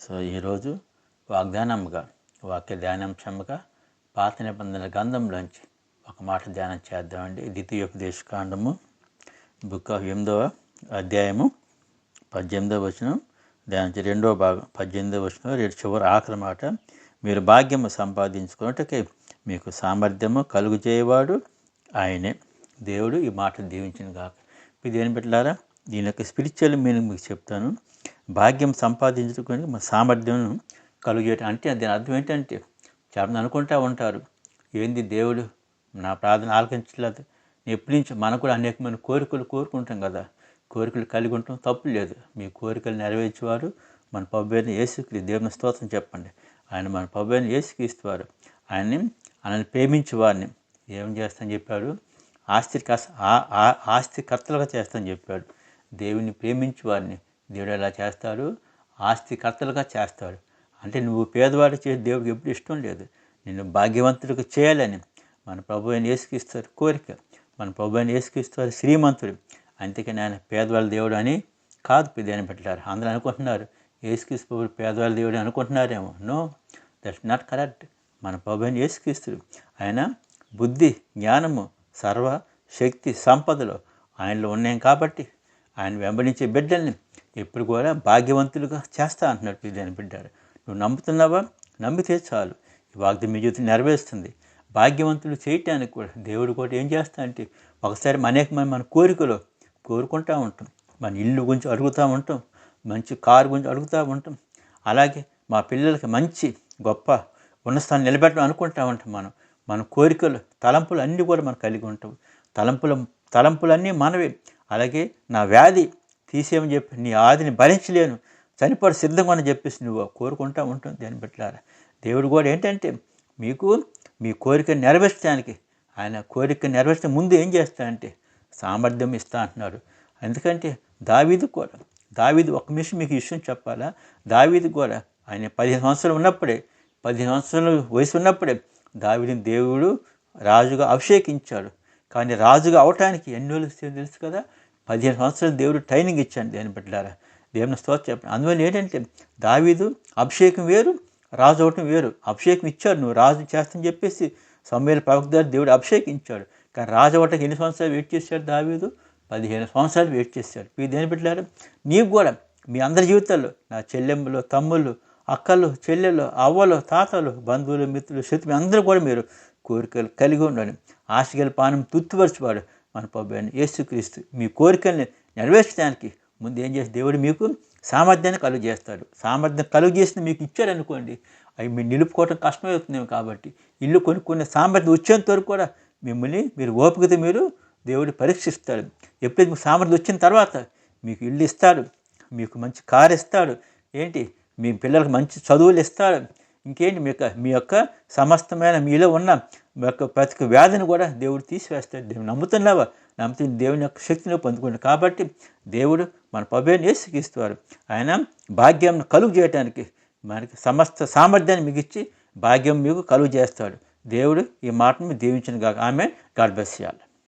So ఈరోజు వాగ్దానముగా వాక్య ధ్యానాంశముగా పాత నిబంధనల గ్రంథంలోంచి ఒక మాట ధ్యానం చేద్దామండి. ద్వితీయోపదేశకాండము బుక్ ఆఫ్ 8వ అధ్యాయము 18వ వచనం, దాని రెండవ భాగం 18వ వచనం, చివరి ఆఖరి మాట, మీరు భాగ్యము సంపాదించుకున్నట్టుకే మీకు సామర్థ్యము కలుగు చేయవాడు ఆయనే. దేవుడు ఈ మాట దీవించిన కాక. ఇది ఏం పెట్టారా, దీని యొక్క స్పిరిచువల్ మీనింగ్ మీకు చెప్తాను. భాగ్యం సంపాదించుకొని మన సామర్థ్యం కలుగేయటం అంటే దాని అర్థం ఏంటంటే, చాలా అనుకుంటూ ఉంటారు, ఏంది దేవుడు నా ప్రార్థన ఆలకించలేదు. ఎప్పటి నుంచి మనకు కూడా అనేకమైన కోరికలు కోరుకుంటాం కదా, కోరికలు కలిగి ఉంటాం, తప్పు లేదు. మీ కోరికలు నెరవేర్చేవారు మన ప్రభువైన యేసుక్రీస్తు. దేవుని స్తోత్రం చెప్పండి. ఆయన మన ప్రభువైన యేసుక్రీస్తువారు. ఆయన్ని ప్రేమించే వారిని ఏం చేస్తానని చెప్పాడు, ఆస్తికర్తలుగా చేస్తానని చెప్పాడు. దేవుని ప్రేమించే వారిని దేవుడు ఎలా చేస్తాడు, ఆస్తికర్తలుగా చేస్తాడు. అంటే నువ్వు పేదవాడు చేసి దేవుడికి ఎప్పుడు ఇష్టం లేదు. నిన్ను భాగ్యవంతుడికి చేయాలని మన ప్రభువైన యేసుక్రీస్తు కోరిక. మన ప్రభువైన యేసుక్రీస్తు శ్రీమంతుడు, అందుకని ఆయన పేదవాళ్ళ దేవుడు అని కాదు. పెద్దని పెట్టారు. అందరూ అనుకుంటున్నారు యేసుక్రీస్తు ప్రభు పేదవాళ్ళ దేవుడు అనుకుంటున్నారేమో. No, that's not correct. మన ప్రభువైన యేసుక్రీస్తుడు ఆయన బుద్ధి, జ్ఞానము, సర్వ శక్తి, సంపదలు ఆయనలో ఉన్నాయి కాబట్టి ఆయన వెంబడించే బిడ్డల్ని ఎప్పుడు కూడా భాగ్యవంతులుగా చేస్తా అంటున్నాడు. పిల్లని బిడ్డారు, నువ్వు నమ్ముతున్నావా? నమ్మితే చాలు, ఈ వాగ్దానం మీ జీవితం నెరవేరుస్తుంది. భాగ్యవంతులు చేయటానికి కూడా దేవుడు కూడా ఏం చేస్తా అంటే, ఒకసారి మన కోరికలు కోరుకుంటూ ఉంటాం. మన ఇల్లు గురించి అడుగుతూ ఉంటాం, మంచి కారు గురించి అడుగుతూ ఉంటాం. అలాగే మా పిల్లలకి మంచి గొప్ప ఉన్నతాన్ని నిలబెట్టడం అనుకుంటూ ఉంటాం. మన కోరికలు, తలంపులు అన్నీ కూడా మనం కలిగి ఉంటాం. తలంపులన్నీ మనవే. అలాగే నా వ్యాధి తీసేయమని చెప్పి, నీ ఆదిని భరించలేను, చనిపోవడం సిద్ధంగా అని చెప్పేసి నువ్వు కోరుకుంటూ ఉంటుంది. దాన్ని బట్లారా దేవుడు కూడా ఏంటంటే, మీకు మీ కోరికను నెరవేర్చడానికి, ఆయన కోరిక నెరవేర్చే ముందు ఏం చేస్తాడంటే సామర్థ్యం ఇస్తా అంటున్నాడు. ఎందుకంటే దావీదు ఒక నిమిషం మీకు విషయం చెప్పాలా, దావీదు కూడా ఆయన 15 సంవత్సరాలు ఉన్నప్పుడే, 15 సంవత్సరాల వయసు ఉన్నప్పుడే దావీదుని దేవుడు రాజుగా అభిషేకించాడు. కానీ రాజుగా అవటానికి ఎన్ని రోజులు తెలుసు కదా, 15 సంవత్సరాలు దేవుడు ట్రైనింగ్ ఇచ్చాడు. దేని పెట్టారా, దేవుని స్తోత్రం చెప్పండి. అందువల్ల ఏంటంటే దావీదు అభిషేకం వేరు, రాజు అవటం వేరు. అభిషేకం ఇచ్చాడు, నువ్వు రాజు చేస్తని చెప్పేసి సమూయేలు ప్రవక్త ద్వారా దేవుడు అభిషేకించాడు. కానీ రాజు అవటానికి ఎన్ని సంవత్సరాలు వెయిట్ చేశాడు దావీదు? 15 సంవత్సరాలు వెయిట్ చేశాడు. మీరు దేని పెట్టారు, నీకు కూడా మీ అందరి జీవితాల్లో, నా చెల్లెమ్మలు, తమ్ముళ్ళు, అక్కలు, చెల్లెలు, అవ్వలు, తాతలు, బంధువులు, మిత్రులు, శత్రువులు అందరూ కూడా మీరు కోరికలు కలిగి ఉండాలి. ఆశగల పానం తుత్తుపరచువాడు మన ప్రభువైన యేసుక్రీస్తు. మీ కోరికల్ని నెరవేర్చడానికి ముందు ఏం చేసి దేవుడు మీకు సామర్థ్యాన్ని కలుగు చేస్తాడు. సామర్థ్యం కలుగు చేసిన మీకు ఇచ్చారనుకోండి, అవి మీరు నిలుపుకోవటం కష్టమవుతుంది. కాబట్టి ఇల్లు కొనుక్కునే సామర్థ్యం వచ్చేంత వరకు కూడా మీరు ఓపికతో దేవుడు పరీక్షిస్తాడు. ఎప్పుడైతే మీకు సామర్థ్యం వచ్చిన తర్వాత మీకు ఇల్లు ఇస్తాడు, మీకు మంచి కారు ఇస్తాడు, మీ పిల్లలకు మంచి చదువులు ఇస్తాడు. ఇంకేంటి, మీ యొక్క సమస్తమైన మీలో ఉన్న మీ యొక్క ప్రతి వ్యాధిని కూడా దేవుడు తీసివేస్తాడు. దేవుడు నమ్ముతున్నావా? నమ్మితే దేవుని యొక్క శక్తిని పొందుకుంటాడు. కాబట్టి దేవుడు మన ప్రభువైన యేసుక్రీస్తువారు ఆయన భాగ్యం కలుగు చేయడానికి మనకి సమస్త సామర్థ్యాన్ని మీకు ఇచ్చి భాగ్యం మీకు కలుగు చేస్తాడు. దేవుడు ఈ మాటను దీవించిన కాక. Amen. God bless you all.